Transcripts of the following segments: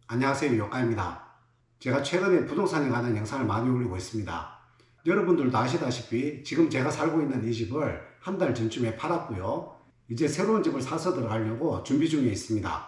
안녕하세요, 요까입니다. 제가 최근에 부동산에 관한 영상을 많이 올리고 있습니다. 여러분들도 아시다시피 지금 제가 살고 있는 이 집을 한 달 전쯤에 팔았고요. 이제 새로운 집을 사서 들어가려고 준비 중에 있습니다.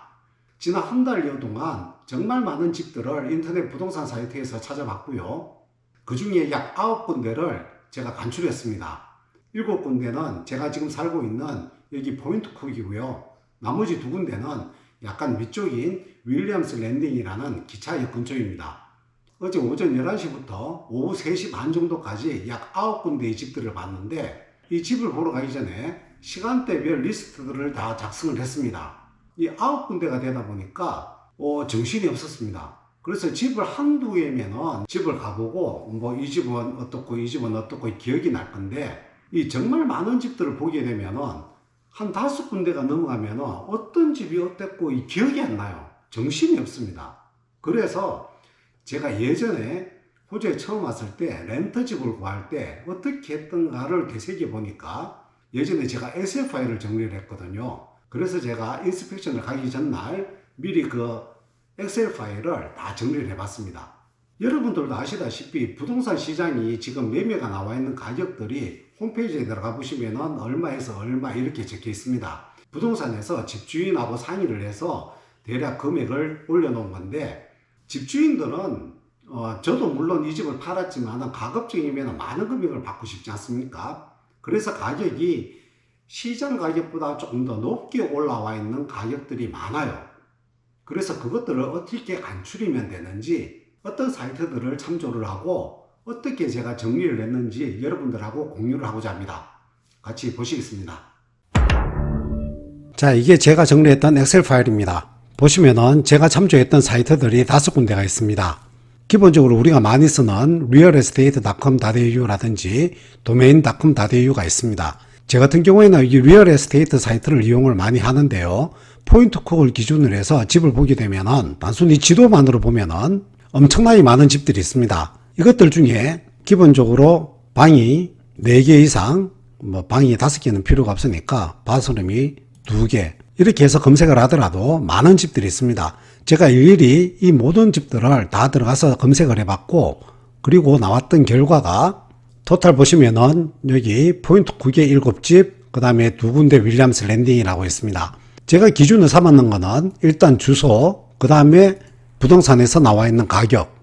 지난 한 달여 동안 정말 많은 집들을 인터넷 부동산 사이트에서 찾아봤고요. 그 중에 약 9군데를 제가 간추렸습니다. 7군데는 제가 지금 살고 있는 여기 포인트쿡이고요. 나머지 2군데는 약간 위쪽인 윌리엄스 랜딩이라는 기차역 근처입니다. 어제 오전 11시부터 오후 3시 반 정도까지 약 9군데의 집들을 봤는데 이 집을 보러 가기 전에 시간대별 리스트들을 다 작성을 했습니다. 이 9군데가 되다 보니까 정신이 없었습니다. 그래서 집을 한두 개면은 집을 가보고 이 집은 어떻고 이 집은 어떻고 기억이 날 건데 이 정말 많은 집들을 보게 되면은 한 5군데가 넘어가면 어떤 집이 어땠고 기억이 안 나요. 정신이 없습니다. 그래서 제가 예전에 호주에 처음 왔을 때 렌터집을 구할 때 어떻게 했던가를 되새겨 보니까 예전에 제가 엑셀 파일을 정리를 했거든요. 그래서 제가 인스펙션을 가기 전날 미리 그 엑셀 파일을 다 정리를 해봤습니다. 여러분들도 아시다시피 부동산 시장이 지금 매매가 나와 있는 가격들이 홈페이지에 들어가 보시면 얼마에서 얼마 이렇게 적혀 있습니다. 부동산에서 집주인하고 상의를 해서 대략 금액을 올려놓은 건데 집주인들은 저도 물론 이 집을 팔았지만 가급적이면 많은 금액을 받고 싶지 않습니까? 그래서 가격이 시장 가격보다 조금 더 높게 올라와 있는 가격들이 많아요. 그래서 그것들을 어떻게 간추리면 되는지 어떤 사이트들을 참조를 하고 어떻게 제가 정리를 했는지 여러분들하고 공유를 하고자 합니다. 같이 보시겠습니다. 자, 이게 제가 정리했던 엑셀 파일입니다. 보시면은 제가 참조했던 사이트들이 5군데가 있습니다. 기본적으로 우리가 많이 쓰는 realestate.com.au라든지 domain.com.au가 있습니다. 제 같은 경우에는 이 리얼에스테이트 사이트를 이용을 많이 하는데요. 포인트쿡을 기준으로 해서 집을 보게 되면은 단순히 지도만으로 보면은 엄청나게 많은 집들이 있습니다. 이것들 중에 기본적으로 방이 4개 이상, 방이 5개는 필요가 없으니까 바스룸이 2개 이렇게 해서 검색을 하더라도 많은 집들이 있습니다. 제가 일일이 이 모든 집들을 다 들어가서 검색을 해봤고 그리고 나왔던 결과가 토탈 보시면은 여기 포인트쿡에 7집, 그 다음에 2군데 윌리엄스 랜딩이라고 있습니다. 제가 기준을 삼았는 거는 일단 주소, 그 다음에 부동산에서 나와 있는 가격,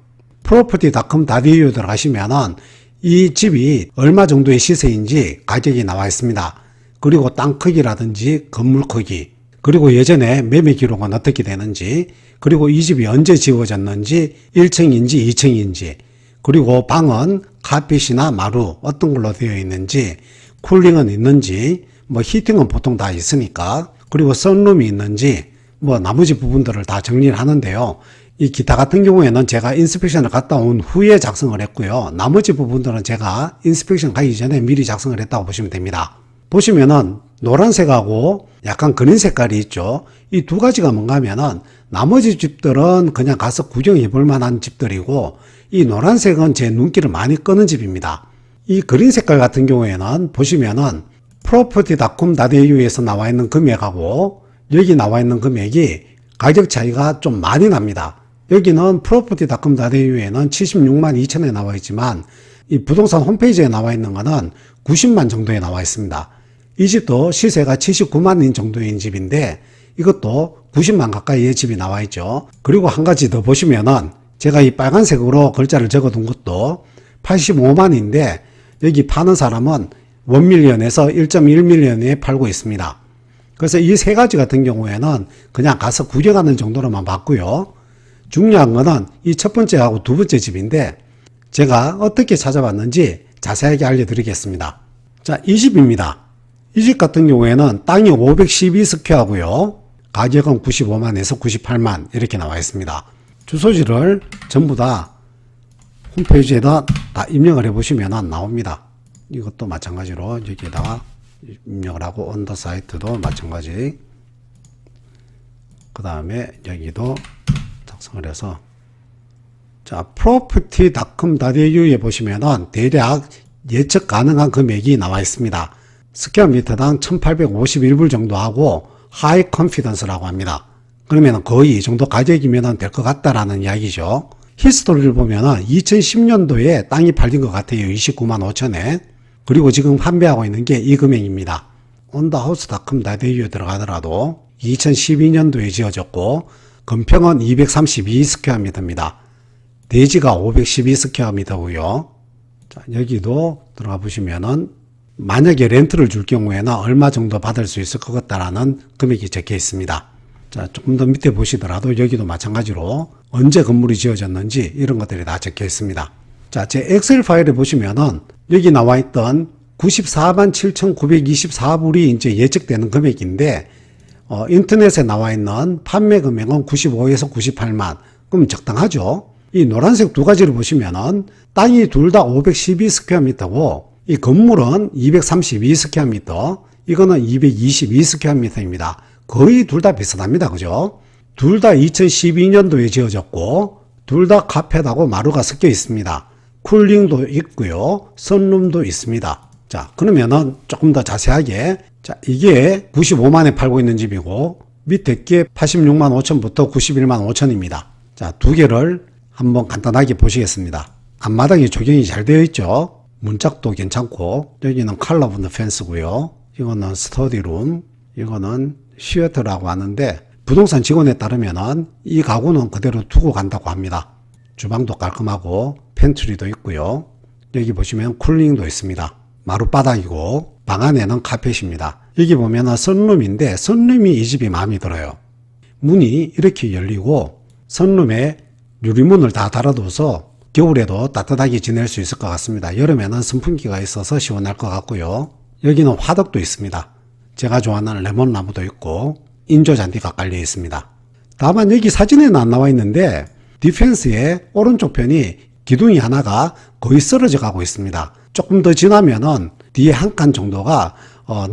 property.com.au 들어가시면은 이 집이 얼마 정도의 시세인지 가격이 나와 있습니다. 그리고 땅 크기라든지 건물 크기, 그리고 예전에 매매 기록은 어떻게 되는지, 그리고 이 집이 언제 지어졌는지, 1층인지 2층인지, 그리고 방은 카펫이나 마루 어떤 걸로 되어 있는지, 쿨링은 있는지, 히팅은 보통 다 있으니까, 그리고 선룸이 있는지, 나머지 부분들을 다 정리를 하는데요. 이 기타 같은 경우에는 제가 인스펙션을 갔다 온 후에 작성을 했고요. 나머지 부분들은 제가 인스펙션 가기 전에 미리 작성을 했다고 보시면 됩니다. 보시면은 노란색하고 약간 그린 색깔이 있죠. 이 두 가지가 뭔가 하면은 나머지 집들은 그냥 가서 구경해 볼 만한 집들이고 이 노란색은 제 눈길을 많이 끄는 집입니다. 이 그린 색깔 같은 경우에는 보시면은 property.com.au에서 나와 있는 금액하고 여기 나와 있는 금액이 가격 차이가 좀 많이 납니다. 여기는 property.com.au에는 76만 2천에 나와 있지만 이 부동산 홈페이지에 나와 있는 거는 90만 정도에 나와 있습니다. 이 집도 시세가 79만인 정도인 집인데 이것도 90만 가까이의 집이 나와 있죠. 그리고 한 가지 더 보시면은 제가 이 빨간색으로 글자를 적어 둔 것도 85만인데 여기 파는 사람은 1밀리언에서 1.1밀리언에 팔고 있습니다. 그래서 이 세 가지 같은 경우에는 그냥 가서 구경하는 정도로만 봤고요. 중요한 거는 이 첫 번째하고 두 번째 집인데 제가 어떻게 찾아봤는지 자세하게 알려드리겠습니다. 자, 이 집입니다. 이 집 같은 경우에는 땅이 512스퀘어고요. 가격은 95만에서 98만 이렇게 나와 있습니다. 주소지를 전부 다 홈페이지에다 다 입력을 해보시면 나옵니다. 이것도 마찬가지로 여기에다가 입력을 하고 언더 사이트도 마찬가지. 그 다음에 여기도 작성을 해서 자, property.com.au에 보시면은 대략 예측 가능한 금액이 나와 있습니다. 스퀘어 미터당 1851불 정도 하고 하이 컨피던스라고 합니다. 그러면 거의 이 정도 가격이면 될 것 같다라는 이야기죠. 히스토리를 보면은 2010년도에 땅이 팔린 것 같아요. 29만 5천에. 그리고 지금 판매하고 있는 게 이 금액입니다. 온더하우스닷컴 다데이에 들어가더라도 2012년도에 지어졌고 건평은 232스퀘어미터입니다. 대지가 512스퀘어미터고요. 자, 여기도 들어가 보시면은 만약에 렌트를 줄 경우에는 얼마 정도 받을 수 있을 것 같다라는 금액이 적혀 있습니다. 자, 조금 더 밑에 보시더라도 여기도 마찬가지로 언제 건물이 지어졌는지 이런 것들이 다 적혀 있습니다. 자, 제 엑셀 파일에 보시면은 여기 나와 있던 94만 7,924불이 이제 예측되는 금액인데, 인터넷에 나와 있는 판매 금액은 95에서 98만. 그럼 적당하죠? 이 노란색 두 가지를 보시면은 땅이 둘 다 512스퀘어미터고, 이 건물은 232스퀘어미터, 이거는 222스퀘어미터입니다. 거의 둘 다 비슷합니다. 그죠? 둘 다 2012년도에 지어졌고, 둘 다 카펫하고 마루가 섞여 있습니다. 쿨링도 있고요. 선룸도 있습니다. 자, 그러면은 조금 더 자세하게, 자, 이게 95만에 팔고 있는 집이고, 밑에 게 86만 5천부터 91만 5천입니다. 자, 두 개를 한번 간단하게 보시겠습니다. 앞마당이 조경이 잘 되어 있죠? 문짝도 괜찮고, 여기는 컬러분드 펜스고요. 이거는 스터디룸, 이거는 시어터라고 하는데, 부동산 직원에 따르면은 이 가구는 그대로 두고 간다고 합니다. 주방도 깔끔하고, 팬트리도 있고요. 여기 보시면 쿨링도 있습니다. 마룻바닥이고 방 안에는 카펫입니다. 여기 보면 선룸인데 선룸이 이 집이 마음에 들어요. 문이 이렇게 열리고 선룸에 유리문을 다 달아둬서 겨울에도 따뜻하게 지낼 수 있을 것 같습니다. 여름에는 선풍기가 있어서 시원할 것 같고요. 여기는 화덕도 있습니다. 제가 좋아하는 레몬나무도 있고 인조잔디가 깔려 있습니다. 다만 여기 사진에는 안 나와 있는데 디펜스의 오른쪽 편이 기둥이 하나가 거의 쓰러져 가고 있습니다. 조금 더 지나면은 뒤에 한 칸 정도가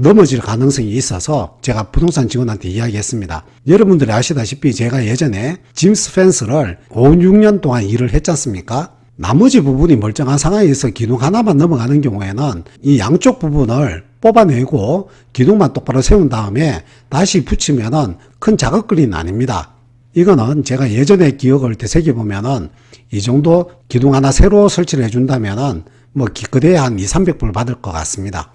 넘어질 가능성이 있어서 제가 부동산 직원한테 이야기했습니다. 여러분들이 아시다시피 제가 예전에 짐스 펜스를 5, 6년 동안 일을 했지 않습니까? 나머지 부분이 멀쩡한 상황에서 기둥 하나만 넘어가는 경우에는 이 양쪽 부분을 뽑아내고 기둥만 똑바로 세운 다음에 다시 붙이면은 큰 작업거리는 아닙니다. 이거는 제가 예전에 기억을 되새겨보면은 이 정도 기둥 하나 새로 설치를 해준다면은 뭐 기껏해야 한 200~300불 받을 것 같습니다.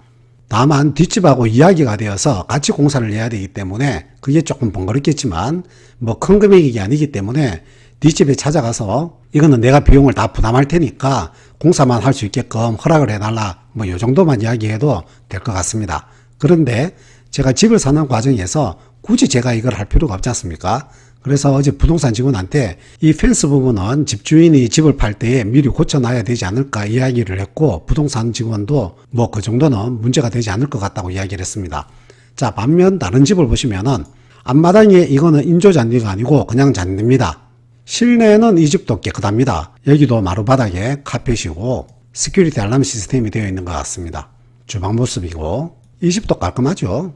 다만 뒷집하고 이야기가 되어서 같이 공사를 해야 되기 때문에 그게 조금 번거롭겠지만 뭐 큰 금액이 아니기 때문에 뒷집에 찾아가서 이거는 내가 비용을 다 부담할 테니까 공사만 할 수 있게끔 허락을 해달라 뭐 요 정도만 이야기해도 될 것 같습니다. 그런데 제가 집을 사는 과정에서 굳이 제가 이걸 할 필요가 없지 않습니까? 그래서 어제 부동산 직원한테 이 펜스 부분은 집주인이 집을 팔 때에 미리 고쳐놔야 되지 않을까 이야기를 했고 부동산 직원도 뭐 그 정도는 문제가 되지 않을 것 같다고 이야기를 했습니다. 자, 반면 다른 집을 보시면은 앞마당에 이거는 인조잔디가 아니고 그냥 잔디입니다. 실내는 이 집도 깨끗합니다. 여기도 마루바닥에 카펫이고 시큐리티 알람 시스템이 되어 있는 것 같습니다. 주방 모습이고 이 집도 깔끔하죠.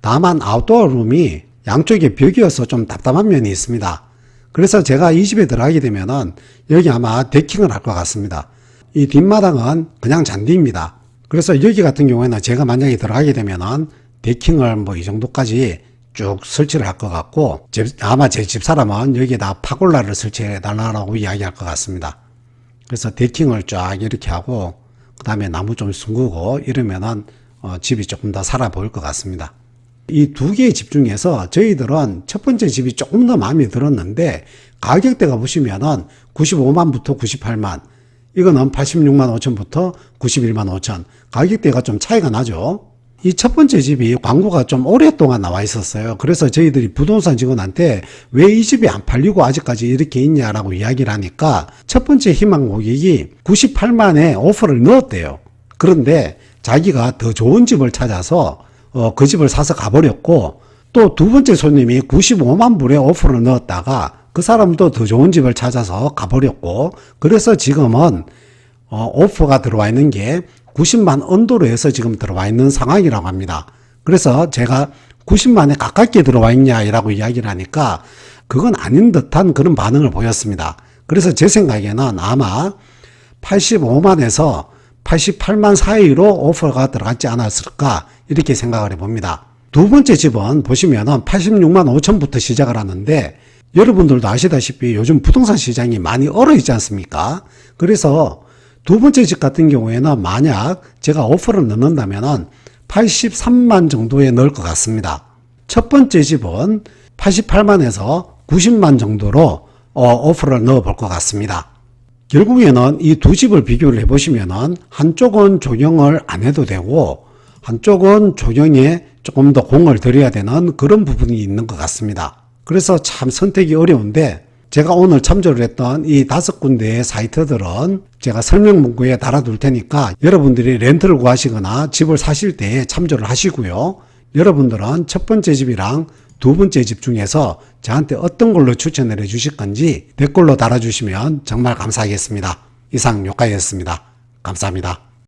다만 아웃도어 룸이 양쪽에 벽이어서 좀 답답한 면이 있습니다. 그래서 제가 이 집에 들어가게 되면은 여기 아마 데킹을 할 것 같습니다. 이 뒷마당은 그냥 잔디입니다. 그래서 여기 같은 경우에는 제가 만약에 들어가게 되면은 데킹을 뭐 이 정도까지 쭉 설치를 할 것 같고 아마 제 집사람은 여기에다 파골라를 설치해 달라고 이야기할 것 같습니다. 그래서 데킹을 쫙 이렇게 하고 그 다음에 나무 좀 숨기고 이러면은 집이 조금 더 살아 보일 것 같습니다. 이 두 개의 집 중에서 저희들은 첫 번째 집이 조금 더 마음에 들었는데 가격대가 보시면은 95만부터 98만, 이거는 86만 5천부터 91만 5천, 가격대가 좀 차이가 나죠. 이 첫 번째 집이 광고가 좀 오랫동안 나와 있었어요. 그래서 저희들이 부동산 직원한테 왜 이 집이 안 팔리고 아직까지 이렇게 있냐라고 이야기를 하니까 첫 번째 희망 고객이 98만에 오퍼를 넣었대요. 그런데 자기가 더 좋은 집을 찾아서 그 집을 사서 가버렸고, 또 두 번째 손님이 95만 불에 오퍼를 넣었다가 그 사람도 더 좋은 집을 찾아서 가버렸고, 그래서 지금은 오퍼가 들어와 있는 게 90만 언더로 해서 지금 들어와 있는 상황이라고 합니다. 그래서 제가 90만에 가깝게 들어와 있냐라고 이야기를 하니까 그건 아닌 듯한 그런 반응을 보였습니다. 그래서 제 생각에는 아마 85만에서 88만 사이로 오퍼가 들어갔지 않았을까 이렇게 생각을 해봅니다. 두 번째 집은 보시면은 86만 5천부터 시작을 하는데 여러분들도 아시다시피 요즘 부동산 시장이 많이 얼어 있지 않습니까? 그래서 두 번째 집 같은 경우에는 만약 제가 오퍼를 넣는다면은 83만 정도에 넣을 것 같습니다. 첫 번째 집은 88만에서 90만 정도로 오퍼를 넣어 볼 것 같습니다. 결국에는 이 두 집을 비교를 해보시면은 한쪽은 조경을 안 해도 되고 한쪽은 조경에 조금 더 공을 들여야 되는 그런 부분이 있는 것 같습니다. 그래서 참 선택이 어려운데 제가 오늘 참조를 했던 이 5군데의 사이트들은 제가 설명 문구에 달아둘 테니까 여러분들이 렌트를 구하시거나 집을 사실 때 참조를 하시고요. 여러분들은 첫 번째 집이랑 두 번째 집 중에서 저한테 어떤 걸로 추천을 해 주실 건지 댓글로 달아주시면 정말 감사하겠습니다. 이상 요가였습니다. 감사합니다.